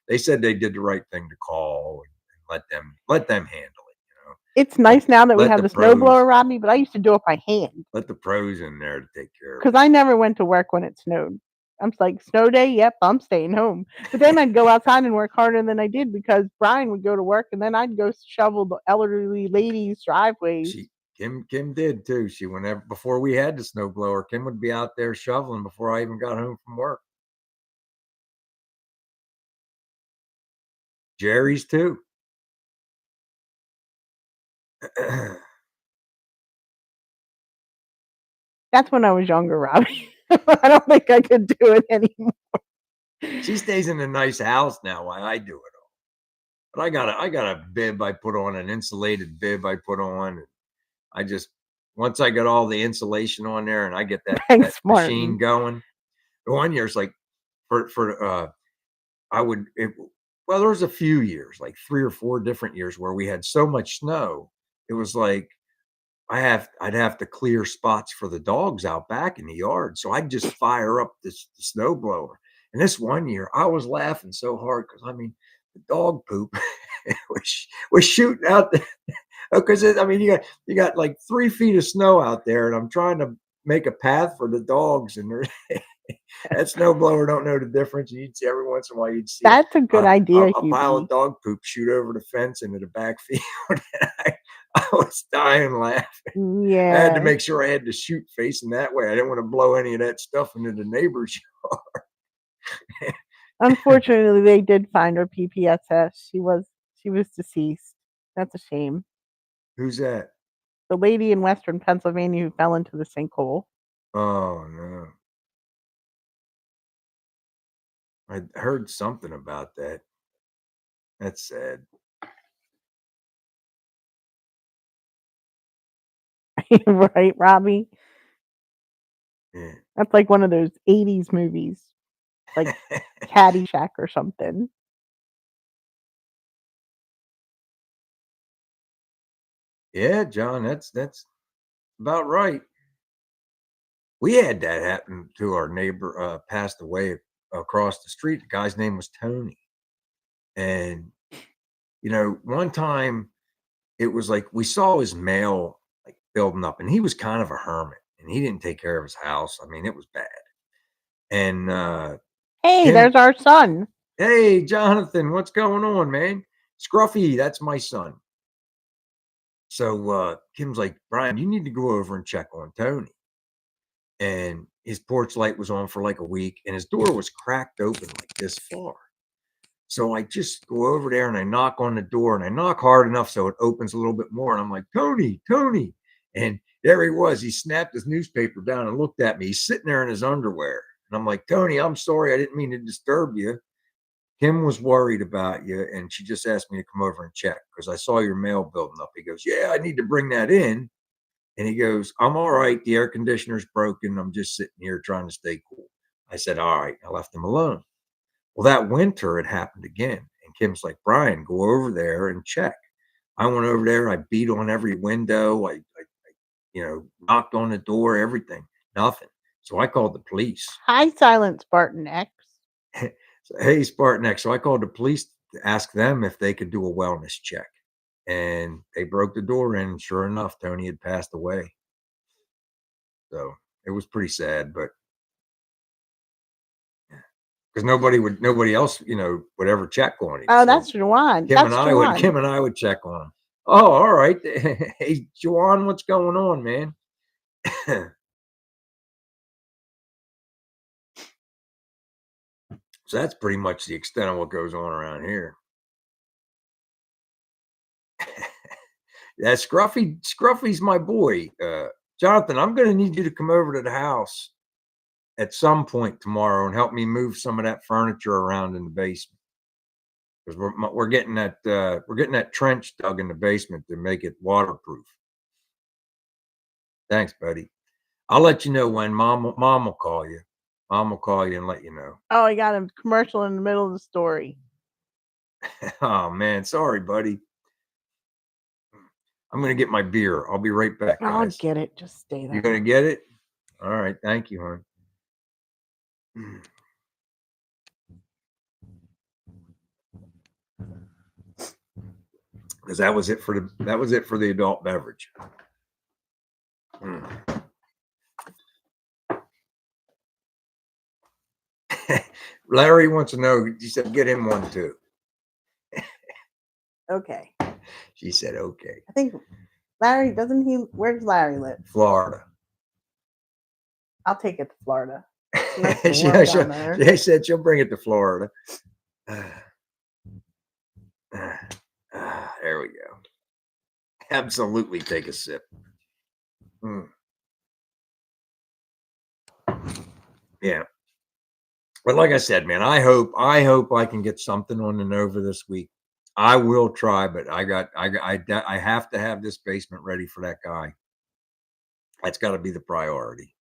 they said they did the right thing to call and let them handle it. You know, it's nice now that we have the snowblower, Robbie. But I used to do it by hand. Let the pros in there to take care of it. Because I never went to work when it snowed. I'm like, snow day? Yep, I'm staying home. But then I'd go outside and work harder than I did because Brian would go to work and then I'd go shovel the elderly ladies' driveways. Kim did too. Before we had the snowblower, Kim would be out there shoveling before I even got home from work. Jerry's too. That's when I was younger, Robbie. I don't think I could do it anymore. She stays in a nice house now while I do it all. But I got a bib I put on, an insulated bib I put on. And I just once I get all the insulation on there and I get that Thanks, machine Martin. going. The one year it's like I would well, there was a few years, like 3 or 4 different years where we had so much snow. It was like I'd have to clear spots for the dogs out back in the yard. So I'd just fire up the snow blower. And this one year I was laughing so hard because I mean the dog poop was shooting out there. Because I mean you got like 3 feet of snow out there, and I'm trying to make a path for the dogs, and that snowblower don't know the difference. You'd see every once in a while you'd see That's a good idea, a pile Hubie. of dog poop shoot over the fence into the back field. I was dying laughing. I had to Yeah. make sure I had to shoot facing that way. I didn't want to blow any of that stuff into the neighbor's yard. Unfortunately, they did find her PPSS. She was deceased. That's a shame. Who's that? The lady in Western Pennsylvania who fell into the sinkhole. Oh no. I heard something about that. That's sad. Right, Robbie? Yeah. That's like one of those 80s movies, like Caddyshack or something. Yeah, John, that's about right. We had that happen to our neighbor, passed away across the street. The guy's name was Tony. And, one time it was like we saw his mail like building up, and he was kind of a hermit and he didn't take care of his house. I mean, it was bad. And Hey, Kim, there's our son. hey, Jonathan, what's going on, man? Scruffy, that's my son. So Kim's like, Brian, you need to go over and check on Tony. And his porch light was on for like a week, and his door was cracked open like this far. So I just go over there and I knock on the door, and I knock hard enough so it opens a little bit more. And I'm like, Tony, Tony. And there he was. He snapped his newspaper down and looked at me. He's sitting there in his underwear. And I'm like, Tony, I'm sorry. I didn't mean to disturb you. Kim was worried about you, and she just asked me to come over and check because I saw your mail building up. He goes, yeah, I need to bring that in. And he goes, I'm all right. The air conditioner's broken. I'm just sitting here trying to stay cool. I said, all right. I left him alone. Well, that winter it happened again. And Kim's like, Brian, go over there and check. I went over there. I beat on every window. Knocked on the door, everything. Nothing. So I called the police. Hi, Silent Spartan X. So, hey, Spartan X. So I called the police to ask them if they could do a wellness check. And they broke the door in. And sure enough, Tony had passed away. So it was pretty sad, but because nobody else, would ever check on him. Oh, So that's Juwan. Kim That's and I would Juwan. Kim and I would check on him. Oh, all right. Hey, Juwan, what's going on, man? So that's pretty much the extent of what goes on around here. Yeah, Scruffy's my boy. Jonathan, I'm going to need you to come over to the house at some point tomorrow and help me move some of that furniture around in the basement because we're getting that trench dug in the basement to make it waterproof. Thanks, buddy. I'll let you know when mom will call you. Mom will call you and let you know. Oh, I got a commercial in the middle of the story. Oh man, sorry, buddy. I'm gonna get my beer. I'll be right back, guys. I'll get it. Just stay there. You're gonna get it? All right, thank you, hon. Because that was it for the adult beverage. Larry wants to know. He said, "Get him one too." Okay. She said, "Okay." I think Larry doesn't he? Where's Larry live? Florida. I'll take it to Florida. They said she'll bring it to Florida. There we go. Absolutely take a sip. Yeah. But like I said, man, I hope I can get something on the Nova this week. I will try, but I have to have this basement ready for that guy. That's got to be the priority.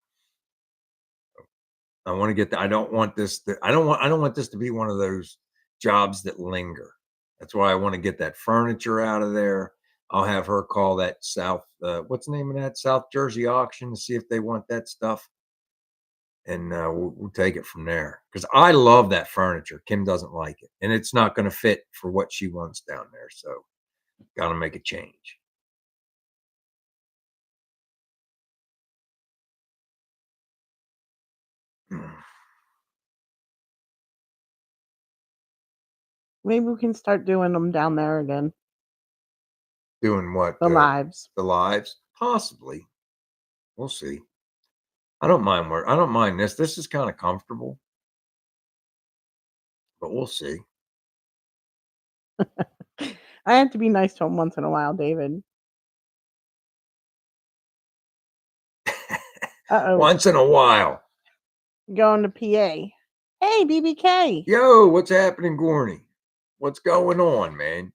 I want to get the, I don't want this to, I don't want this to be one of those jobs that linger. That's why I want to get that furniture out of there. I'll have her call that what's the name of that South Jersey auction to see if they want that stuff, and we'll take it from there. Because I love that furniture. Kim doesn't like it, and it's not going to fit for what she wants down there. So, got to make a change. Maybe we can start doing them down there again. Doing what? The lives. The lives? Possibly. We'll see. I don't mind I don't mind this. This is kind of comfortable, but we'll see. I have to be nice to him once in a while, David. Uh-oh. Once in a while. Going to PA. Hey, BBK. Yo, what's happening, Gorney? What's going on, man?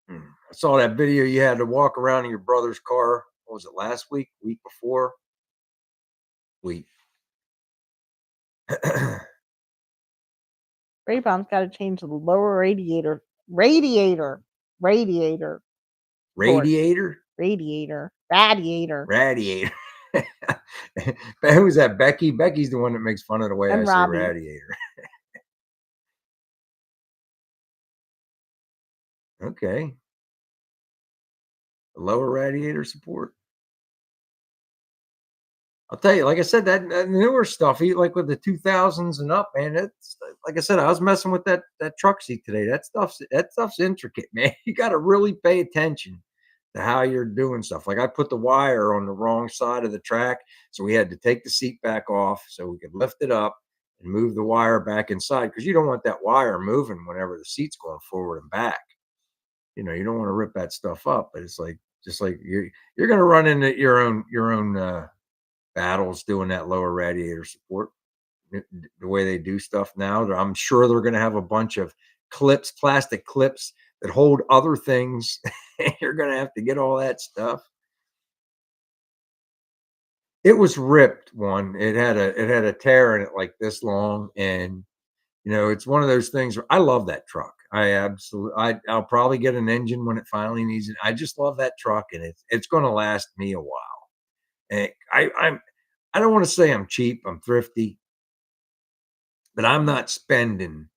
I saw that video you had to walk around in your brother's car. What was it, last week? Week before? Week. Raybon's got to change the lower radiator. Radiator. Radiator? Who's that? Becky? Becky's the one that makes fun of the way I say radiator. Okay. Lower radiator support. I'll tell you, like I said, that newer stuff, like with the 2000s and up, man. It's like I said, I was messing with that truck seat today. That stuff's intricate, man. You got to really pay attention to how you're doing stuff. Like I put the wire on the wrong side of the track, so we had to take the seat back off so we could lift it up and move the wire back inside, because you don't want that wire moving whenever the seat's going forward and back. You don't want to rip that stuff up, but it's like just like you're going to run into your own battles doing that lower radiator support. The way they do stuff now, I'm sure they're going to have a bunch of clips, plastic clips that hold other things. You're going to have to get all that stuff. It was ripped. It had a tear in it like this long, and it's one of those things where I love that truck. I'll probably get an engine when it finally needs it. I just love that truck, and it's going to last me a while. And I don't want to say I'm cheap. I'm thrifty, but I'm not spending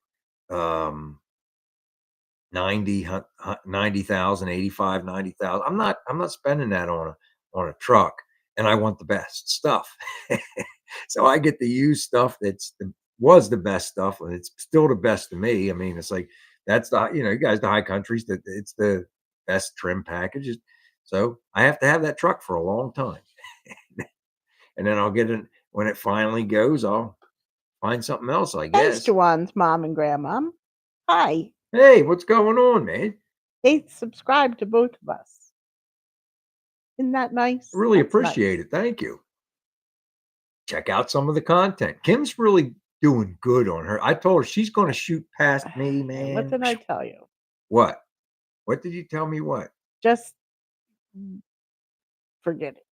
90,000, 85, 90,000. I'm not spending that on a truck, and I want the best stuff. So I get the used stuff was the best stuff, and it's still the best to me. I mean, it's like that's you guys, the high countries, that it's the best trim packages. So I have to have that truck for a long time. And then I'll get it when it finally goes. I'll find something else, I guess. Thanks to one's mom and grandma. Hi. Hey, what's going on, man? They subscribe to both of us. Isn't that nice? Really appreciate it. Thank you. Check out some of the content. Kim's really doing good on her. I told her she's going to shoot past me, man. What did I tell you? What? What did you tell me? What? Just forget it.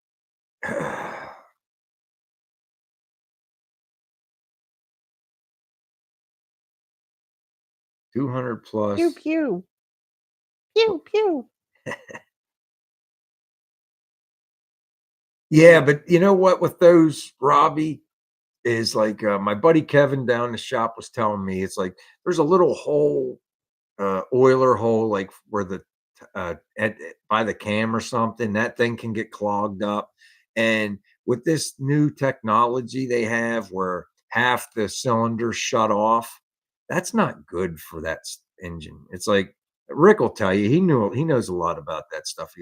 200 plus. Pew, pew. Pew, pew. Yeah, but you know what? With those, Robbie, is like my buddy Kevin down the shop was telling me, it's like there's a little hole, oiler hole, like where by the cam or something, that thing can get clogged up. And with this new technology they have where half the cylinders shut off, that's not good for that engine. It's like Rick will tell you, he knows a lot about that stuff.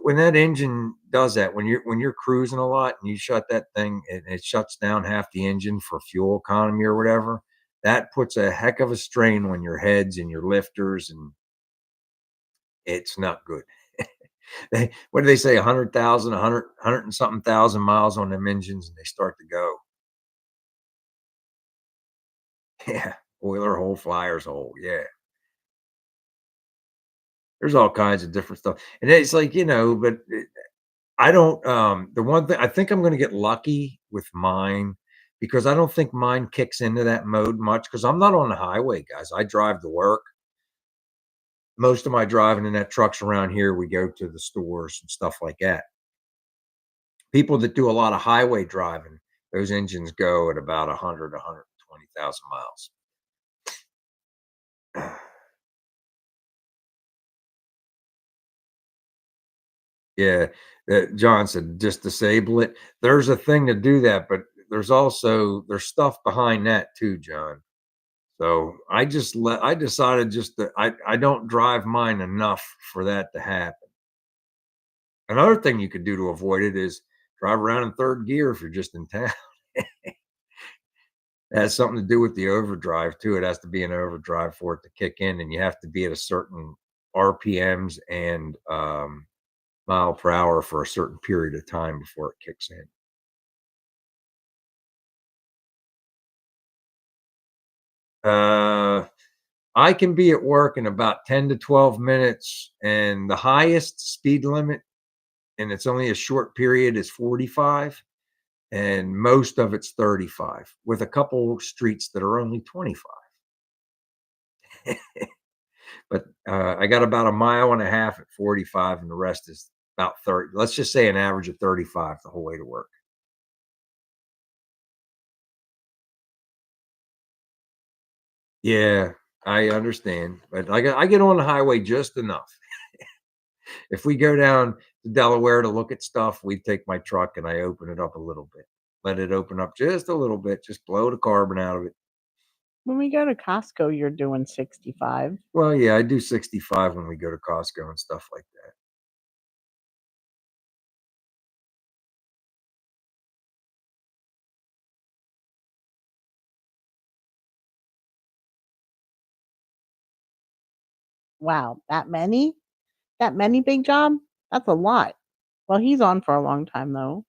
When that engine does that, when you're cruising a lot and you shut that thing and it shuts down half the engine for fuel economy or whatever, that puts a heck of a strain on your heads and your lifters, and it's not good. What do they say? 100,000, 100 and something thousand miles on them engines, and they start to go. Yeah, boiler hole, flyers hole. Yeah, there's all kinds of different stuff, and it's like but I don't. The one thing I think I'm going to get lucky with mine because I don't think mine kicks into that mode much because I'm not on the highway, guys. I drive to work. Most of my driving in that trucks around here, we go to the stores and stuff like that. People that do a lot of highway driving, those engines go at about 100, 120,000 miles. Yeah, John said, "Just disable it." There's a thing to do that, but there's stuff behind that too, John. So, I decided just that I don't drive mine enough for that to happen. Another thing you could do to avoid it is drive around in 3rd gear if you're just in town. It has something to do with the overdrive too. It has to be an overdrive for it to kick in, and you have to be at a certain RPMs and, mile per hour for a certain period of time before it kicks in. Uh, I can be at work in about 10 to 12 minutes, and the highest speed limit, and it's only a short period, is 45, and most of it's 35, with a couple streets that are only 25. But, I got about a mile and a half at 45, and the rest is about 30. Let's just say an average of 35 the whole way to work. Yeah, I understand, but I get on the highway just enough. If we go down to Delaware to look at stuff, we take my truck and I open it up a little bit. Let it open up just a little bit, just blow the carbon out of it. When we go to Costco, you're doing 65. Well, yeah, I do 65 when we go to Costco and stuff like that. Wow, that many? That many, Big Job? That's a lot. Well, he's on for a long time, though.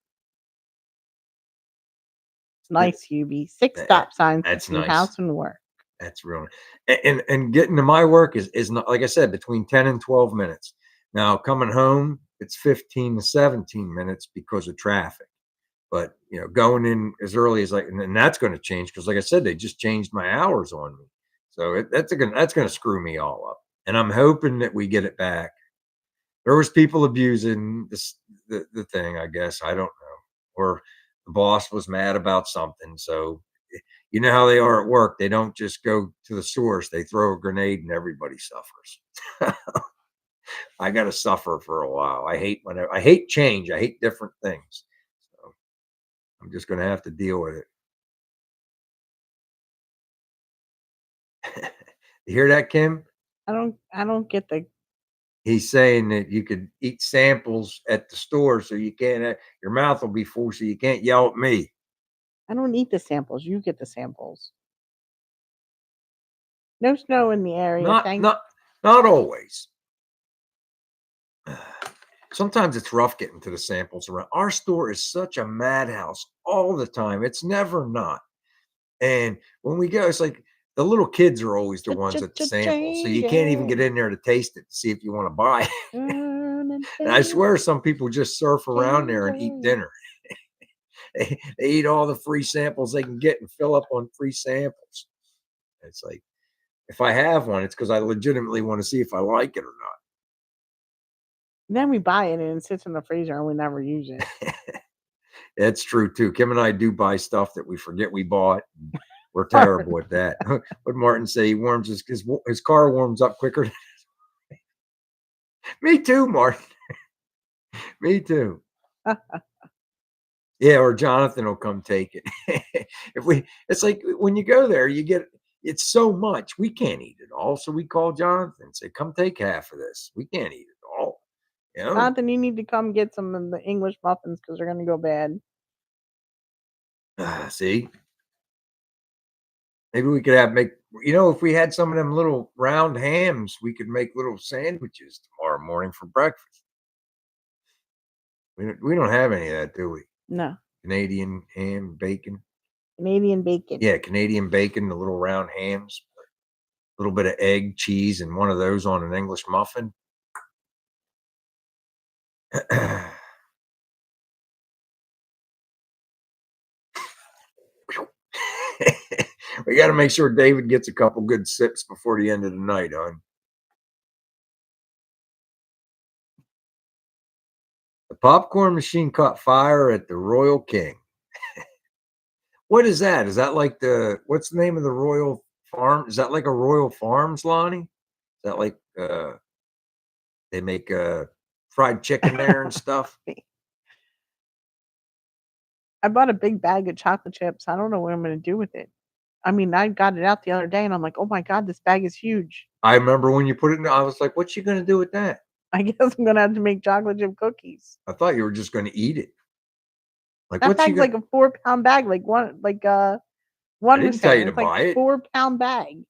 Th- Nice, Hubie. 6 tha- stop signs That's between nice. house and work. That's real. And getting to my work is not, like I said, between 10 and 12 minutes. Now coming home, it's 15 to 17 minutes because of traffic. But going in as early as and that's going to change because, like I said, they just changed my hours on me. So that's gonna screw me all up. And I'm hoping that we get it back. There was people abusing the thing, I guess. I don't know. Or the boss was mad about something. So you know how they are at work. They don't just go to the source. They throw a grenade and everybody suffers. I gotta suffer for a while. I hate change. I hate different things. So I'm just gonna have to deal with it. You hear that, Kim? I don't get the He's saying that you could eat samples at the store, so you can't. Your mouth will be full, so you can't yell at me. I don't eat the samples. You get the samples. No snow in the area, Not, thank not, not always. Sometimes it's rough getting to the samples around. Our store is such a madhouse all the time. It's never not. And when we go, it's like the little kids are always the ones at the sample, so you can't even get Changes. in there to taste it to see if you want to buy it. Turning And I things swear some people just surf around there and eat changes. dinner. They eat all the free samples they can get and fill up on free samples. It's like, if I have one, it's because I legitimately want to see if I like it or Then we buy it and it sits in the freezer and we never use it. not. That's true too. Kim and I do buy stuff that we forget we bought. We're terrible at that. What Martin say? He warms his car warms up quicker. Me too, Martin. Me too. Yeah, or Jonathan will come take it. If we, it's like when you go there, you get it's so much we can't eat it all. So we call Jonathan and say, "Come take half of this. We can't eat it all." You know. Jonathan, you need to come get some of the English muffins because they're gonna go bad. See, maybe we could have make. If we had some of them little round hams, we could make little sandwiches tomorrow morning for breakfast. We don't have any of that, do we? No. Canadian ham, bacon. Canadian bacon. Yeah, Canadian bacon, the little round hams, a little bit of egg, cheese, and one of those on an English muffin. We got to make sure David gets a couple good sips before the end of the night, hon. The popcorn machine caught fire at the Royal King. What is that? Is that like what's the name of the Royal Farm? Is that like a Royal Farms, Lonnie? Is that like they make fried chicken there and stuff? I bought a big bag of chocolate chips. I don't know what I'm going to do with it. I mean, I got it out the other day and I'm like, oh my God, this bag is huge. I remember when you put it in, I was like, what's she going to do with that? I guess I'm going to have to make chocolate chip cookies. I thought you were just going to eat it. Like, that bag's like a 4-pound bag, like one I didn't tell you to buy it. 4-pound bag.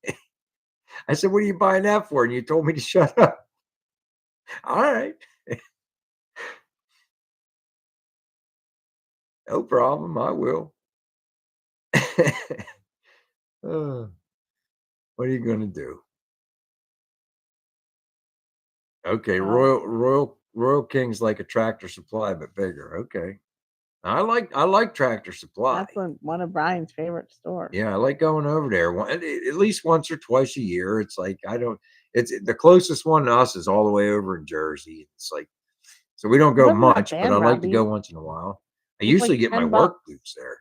I said, what are you buying that for? And you told me to shut up. All right. No problem. I will. What are you going to do? Okay, Royal King's like a Tractor Supply, but bigger. Okay. I like Tractor Supply. That's one of Brian's favorite stores. Yeah, I like going over there at least once or twice a year. It's like it's the closest one to us is all the way over in Jersey. It's like, so we don't go much, but I like to go once in a while. I usually get my work boots there.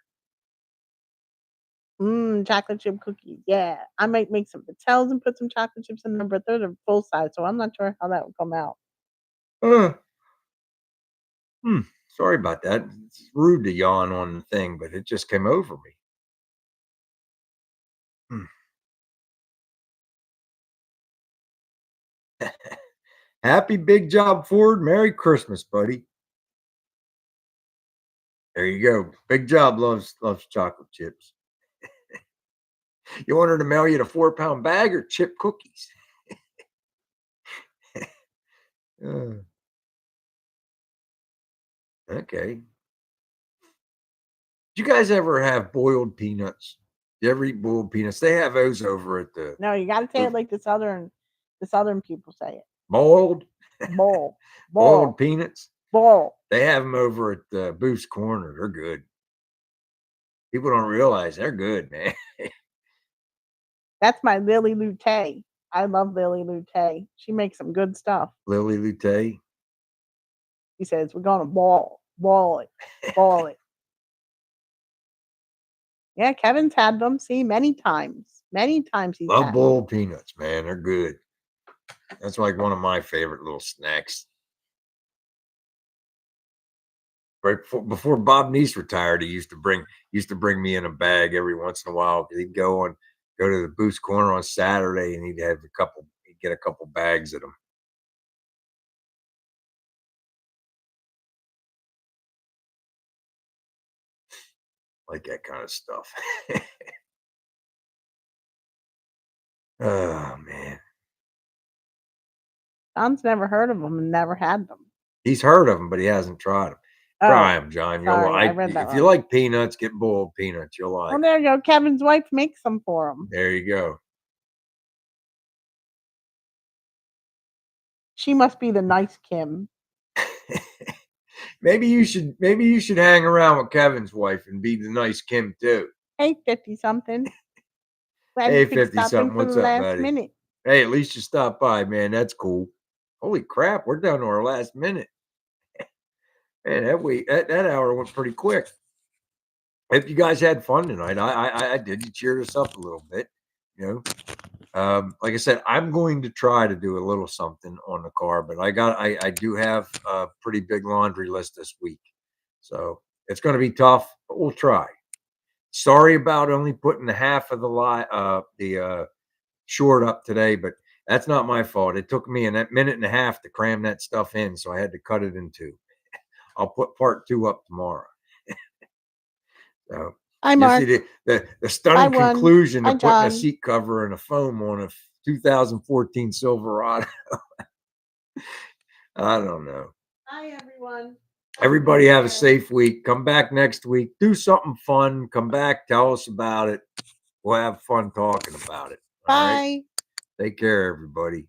Chocolate chip cookies. Yeah, I might make some patels and put some chocolate chips in them, but they're the full size, so I'm not sure how that would come out. Sorry about that. It's rude to yawn on the thing, but it just came over me. Happy Big Job Ford. Merry Christmas, buddy. There you go. Big Job loves chocolate chips. You want her to mail you the 4-pound bag or chip cookies? Okay. Did you guys ever have boiled peanuts? You ever eat boiled peanuts? They have those over at the. No, you got to say it like the southern people say it. Boiled. Boiled peanuts. Boiled. They have them over at the Booth's Corner. They're good. People don't realize they're good, man. That's my Lily Lute. I love Lily Lute. She makes some good stuff. Lily Lute. He says, we're going to boil it. Yeah, Kevin's had them. See, many times he's love boiled peanuts, man. They're good. That's like one of my favorite little snacks. Right before Bob Neese retired, he used to bring me in a bag every once in a while. He'd go to the Booth's Corner on Saturday, and he'd get a couple bags of them. Like that kind of stuff. Oh man, John's never heard of them and never had them. He's heard of them, but he hasn't tried them. Try them, John. If you like peanuts, get boiled peanuts. You'll like. Well, there you go. Kevin's wife makes them for him. There you go. She must be the nice Kim. Maybe you should hang around with Kevin's wife and be the nice Kim too. Hey, 50-something. Hey, 50-something. What's up, buddy? Minute. Hey, at least you stopped by, man. That's cool. Holy crap, we're down to our last minute. Man, that hour went pretty quick. Hope you guys had fun tonight. I did. You cheered us up a little bit, you know. Like I said, I'm going to try to do a little something on the car, but I do have a pretty big laundry list this week, so it's going to be tough, but we'll try. Sorry about only putting the half of the short up today, but that's not my fault. It took me a minute and a half to cram that stuff in, so I had to cut it in two. I'll put part 2 up tomorrow. So the stunning conclusion of putting a seat cover and a foam on a 2014 Silverado. I don't know. Hi, everyone. Everybody have a safe week. Come back next week. Do something fun. Come back. Tell us about it. We'll have fun talking about it. All right. Bye. Take care, everybody.